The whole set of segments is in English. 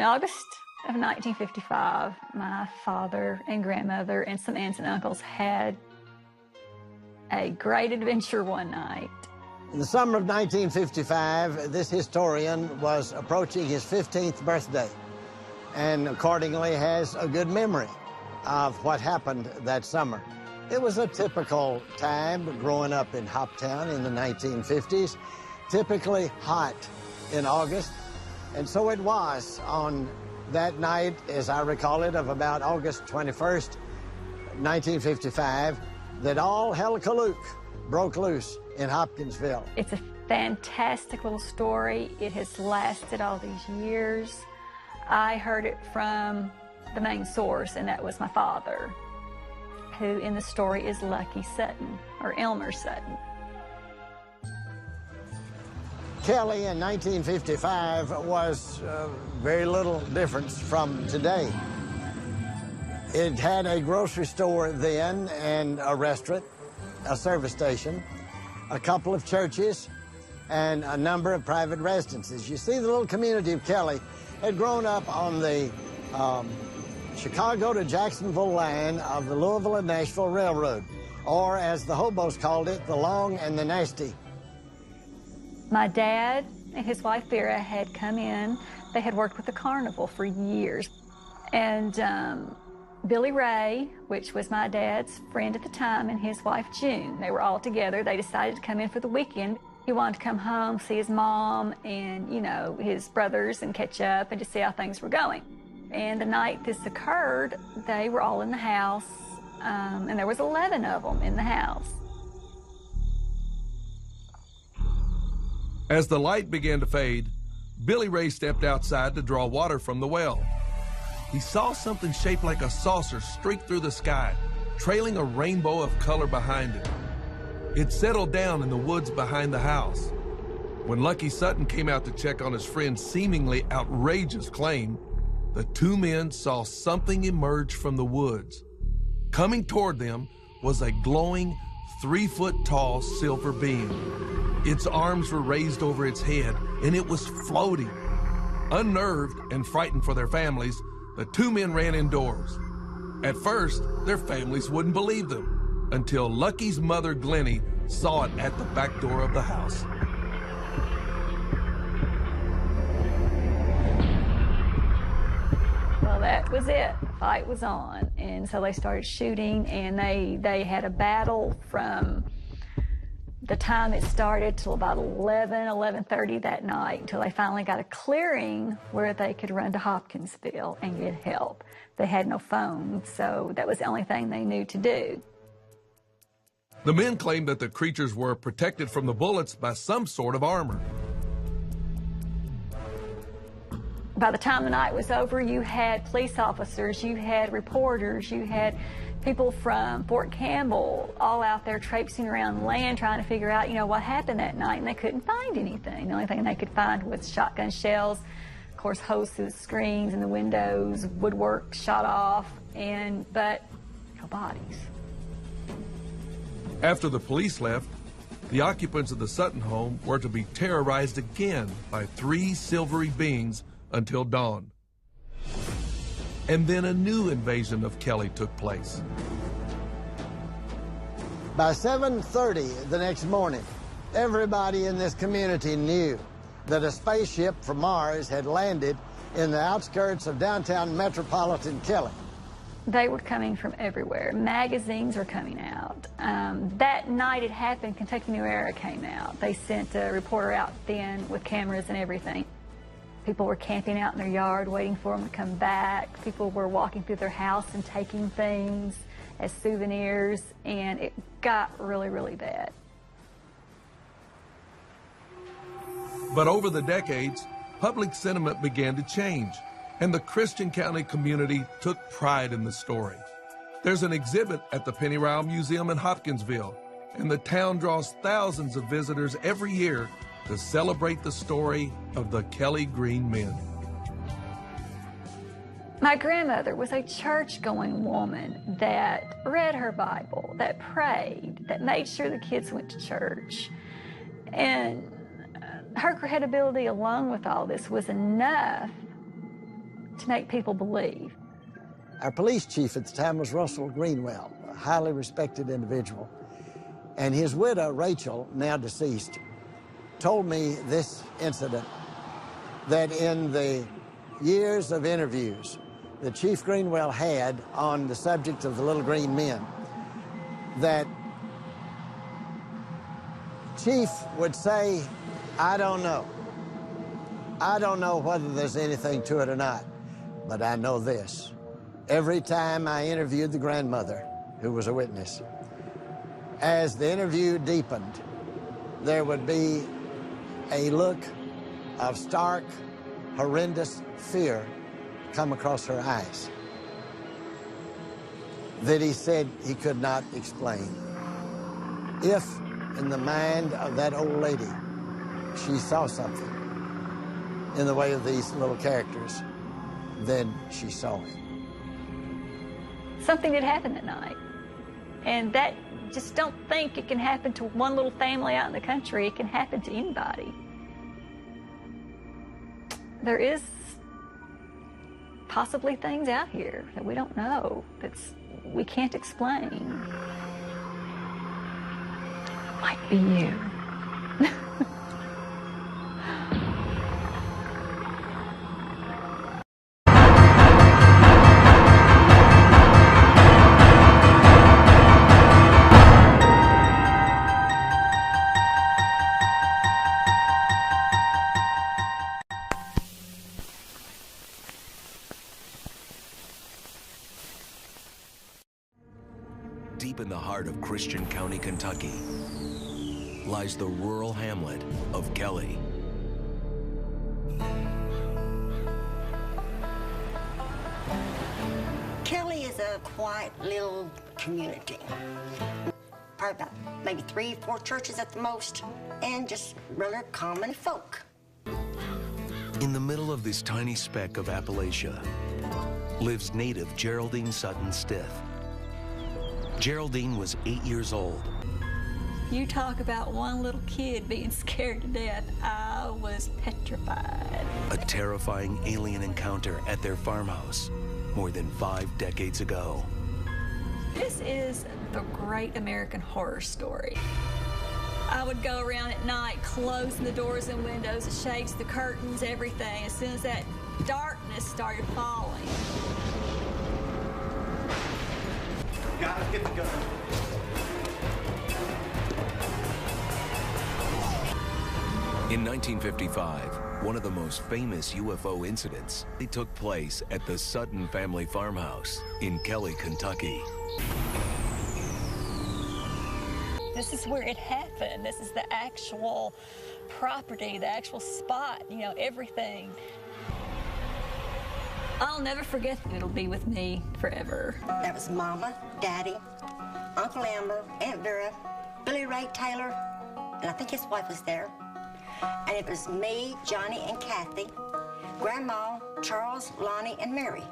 In August of 1955, my father and grandmother and some aunts and uncles had a great adventure one night. In the summer of 1955, this historian was approaching his 15th birthday and accordingly has a good memory of what happened that summer. It was a typical time growing up in Hoptown in the 1950s, typically hot in August. And so it was on that night, as I recall it, of about August 21st, 1955, that all hell-a-kalook broke loose in Hopkinsville. It's a fantastic little story. It has lasted all these years. I heard it from the main source, and that was my father, who in the story is Lucky Sutton, or Elmer Sutton. Kelly in 1955 was very little difference from today. It had a grocery store then and a restaurant, a service station, a couple of churches, and a number of private residences. You see, the little community of Kelly had grown up on the Chicago to Jacksonville line of the Louisville and Nashville Railroad, or as the hobos called it, the Long and the Nasty. My dad and his wife Vera had come in. They had worked with the carnival for years. And Billy Ray, which was my dad's friend at the time, and his wife June, they were all together. They decided to come in for the weekend. He wanted to come home, see his mom and, you know, his brothers and catch up and to see how things were going. And the night this occurred, they were all in the house, and there was 11 of them in the house. As the light began to fade, Billy Ray stepped outside to draw water from the well. He saw something shaped like a saucer streak through the sky, trailing a rainbow of color behind it. It settled down in the woods behind the house. When Lucky Sutton came out to check on his friend's seemingly outrageous claim, the two men saw something emerge from the woods. Coming toward them was a glowing, 3-foot-tall silver being. Its arms were raised over its head, and it was floating. Unnerved and frightened for their families, the two men ran indoors. At first, their families wouldn't believe them, until Lucky's mother, Glennie, saw it at the back door of the house. Well, that was it. The fight was on. And so they started shooting, and they had a battle from the time it started till about 11:30 that night, until they finally got a clearing where they could run to Hopkinsville and get help. They had no phone, so that was the only thing they knew to do. The men claimed that the creatures were protected from the bullets by some sort of armor. By the time the night was over, you had police officers, you had reporters, you had people from Fort Campbell all out there traipsing around land trying to figure out, you know, what happened that night, and they couldn't find anything. The only thing they could find was shotgun shells, of course, holes through the screens and the windows, woodwork shot off, but no bodies. After the police left, the occupants of the Sutton home were to be terrorized again by 3 silvery beings until dawn. And then a new invasion of Kelly took place. By 7:30 the next morning, everybody in this community knew that a spaceship from Mars had landed in the outskirts of downtown metropolitan Kelly. They were coming from everywhere. Magazines were coming out. That night it happened, Kentucky New Era came out. They sent a reporter out then with cameras and everything. People were camping out in their yard waiting for them to come back. People were walking through their house and taking things as souvenirs, and it got really, really bad. But over the decades, public sentiment began to change, and the Christian County community took pride in the story. There's an exhibit at the Penny Ryle Museum in Hopkinsville, and the town draws thousands of visitors every year to celebrate the story of the Kelly Green Men. My grandmother was a church-going woman that read her Bible, that prayed, that made sure the kids went to church. And her credibility along with all this was enough to make people believe. Our police chief at the time was Russell Greenwell, a highly respected individual. And his widow, Rachel, now deceased, told me this incident, that in the years of interviews that Chief Greenwell had on the subject of the little green men, that Chief would say, I don't know. I don't know whether there's anything to it or not, but I know this. Every time I interviewed the grandmother, who was a witness, as the interview deepened, there would be a look of stark, horrendous fear come across her eyes that he said he could not explain. If, in the mind of that old lady, she saw something in the way of these little characters, then she saw it. Something had happened at night. And that, just don't think it can happen to one little family out in the country. It can happen to anybody. There is possibly things out here that we don't know, we can't explain. Might be you. Deep in the heart of Christian County, Kentucky, lies the rural hamlet of Kelly. Kelly is a quiet little community. Probably about maybe 3 or 4 churches at the most, and just regular common folk. In the middle of this tiny speck of Appalachia lives native Geraldine Sutton Stith. Geraldine was 8 years old. You talk about one little kid being scared to death. I was petrified. A terrifying alien encounter at their farmhouse more than 5 decades ago. This is the great American horror story. I would go around at night, closing the doors and windows, the shades, the curtains, everything, as soon as that darkness started falling. Guys, get the gun. In 1955, one of the most famous UFO incidents took place at the Sutton family farmhouse in Kelly, Kentucky. This is where it happened. This is the actual property, the actual spot, you know, everything. I'll never forget. It'll be with me forever. That was Mama, Daddy, Uncle Amber, Aunt Vera, Billy Ray Taylor, and I think his wife was there. And it was me, Johnny, and Kathy, Grandma, Charles, Lonnie, and Mary.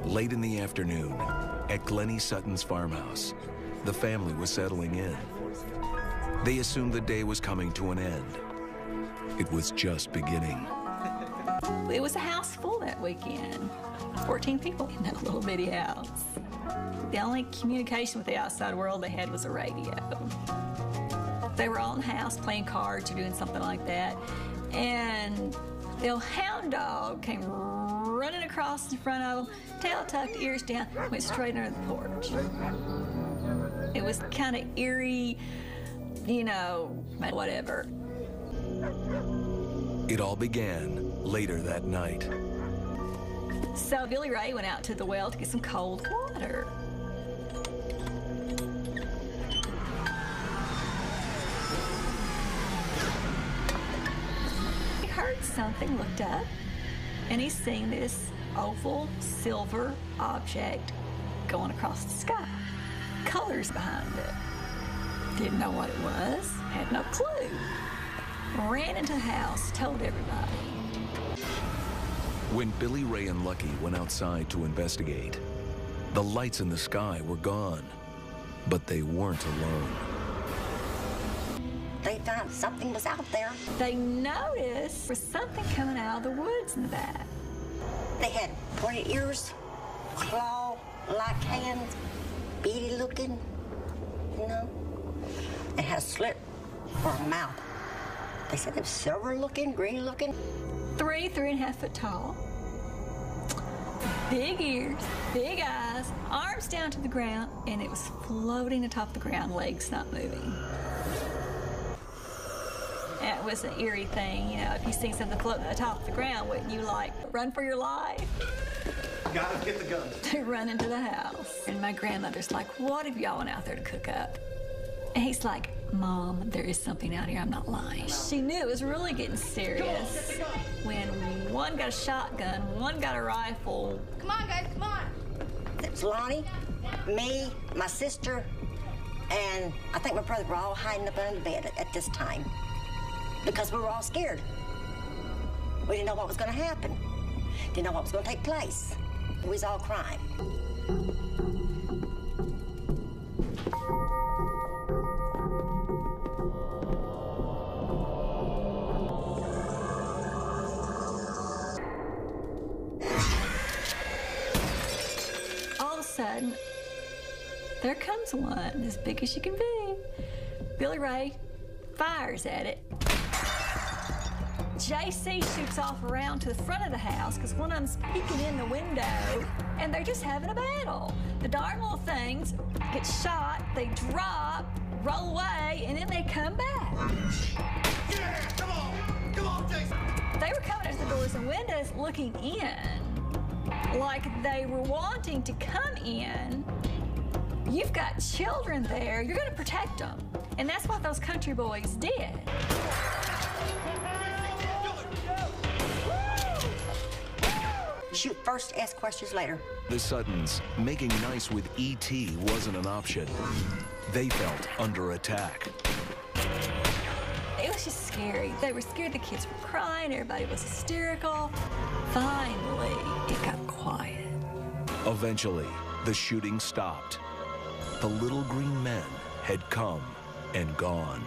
Late in the afternoon, at Glennie Sutton's farmhouse, the family was settling in. They assumed the day was coming to an end. It was just beginning. It was a house full that weekend. 14 people in that little bitty house. The only communication with the outside world they had was a radio. They were all in the house playing cards or doing something like that. And the old hound dog came running across in front of them, tail tucked, ears down, went straight under the porch. It was kind of eerie, you know, whatever. It all began later that night. So Billy Ray went out to the well to get some cold water. He heard something, looked up, and he's seen this oval silver object going across the sky. Colors behind it. Didn't know what it was, had no clue. Ran into the house, told everybody. When Billy Ray and Lucky went outside to investigate, the lights in the sky were gone, but they weren't alone. they found something was out there. They noticed there was something coming out of the woods in the back. They had pointed ears, claw-like hands, beady looking, you know, and had a slit for a mouth. They said it was silver looking, green looking. 3.5 foot tall. Big ears, big eyes, arms down to the ground, and it was floating atop the ground, legs not moving. It was an eerie thing, you know, if you see something floating atop the ground, wouldn't you like run for your life? Gotta get the gun. They run into the house. And my grandmother's like, what have y'all went out there to cook up? And he's like, Mom, there is something out here, I'm not lying. She knew it was really getting serious when one got a shotgun, one got a rifle. Come on, guys, come on. It's Lonnie, me, my sister, and I think my brother were all hiding up under the bed at this time because we were all scared. We didn't know what was going to happen. Didn't know what was going to take place. We was all crying. All of a sudden, there comes one as big as you can be. Billy Ray fires at it. JC shoots off around to the front of the house because one of them's peeking in the window, and they're just having a battle. The darn little things get shot, they drop, roll away, and then they come back. Yeah, come on, Jason. They were coming out the doors and windows looking in, like they were wanting to come in. You've got children there, you're gonna protect them. And that's what those country boys did. Shoot first, ask questions later. The Suttons, making nice with E.T. wasn't an option. They felt under attack. It was just scary. They were scared, the kids were crying, everybody was hysterical. Finally, it got quiet. Eventually, the shooting stopped. The little green men had come and gone.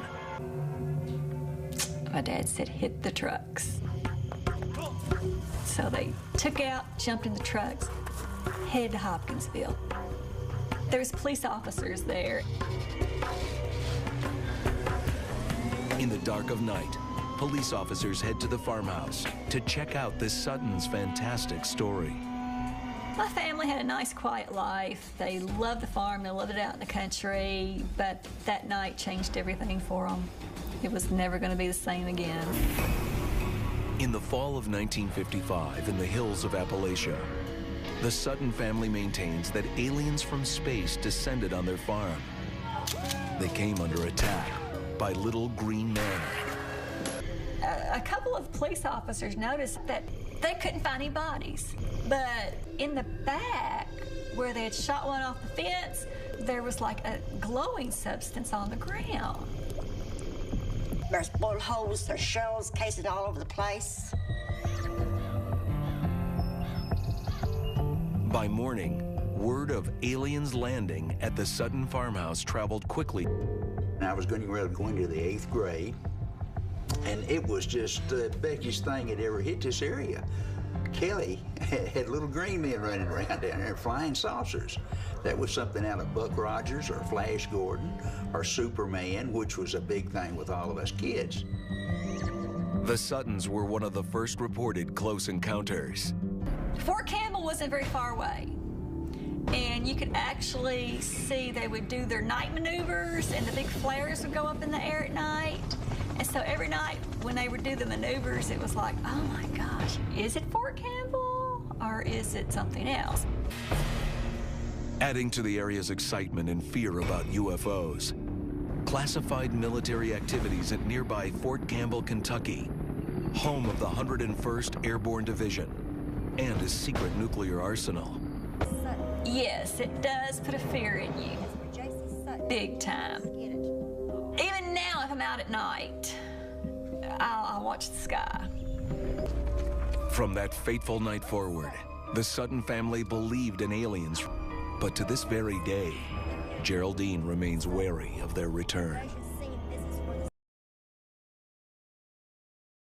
My dad said, hit the trucks. So they took out, jumped in the trucks, headed to Hopkinsville. There was police officers there. In the dark of night, police officers head to the farmhouse to check out the Suttons' fantastic story. My family had a nice, quiet life. They loved the farm, they loved it out in the country, but that night changed everything for them. It was never going to be the same again. In the fall of 1955, in the hills of Appalachia, the Sutton family maintains that aliens from space descended on their farm. They came under attack by little green men. A couple of police officers noticed that they couldn't find any bodies, but in the back, where they had shot one off the fence, there was like a glowing substance on the ground. There's bullet holes, there's shells, cases all over the place. By morning, word of aliens landing at the Sutton farmhouse traveled quickly. I was going to the 8th grade, and it was just the biggest thing that ever hit this area. Kelly had little green men running around down there, flying saucers. That was something out of Buck Rogers or Flash Gordon or Superman, which was a big thing with all of us kids. The Suttons were one of the first reported close encounters. Fort Campbell wasn't very far away, and you could actually see they would do their night maneuvers, and the big flares would go up in the air at night. And so every night when they would do the maneuvers, it was like, oh my gosh, is it Fort Campbell or is it something else? Adding to the area's excitement and fear about UFOs, classified military activities at nearby Fort Campbell, Kentucky, home of the 101st Airborne Division, and a secret nuclear arsenal. Yes, it does put a fear in you. Big time. Even now, if I'm out at night, I'll watch the sky. From that fateful night forward, the Sutton family believed in aliens, but to this very day, Geraldine remains wary of their return.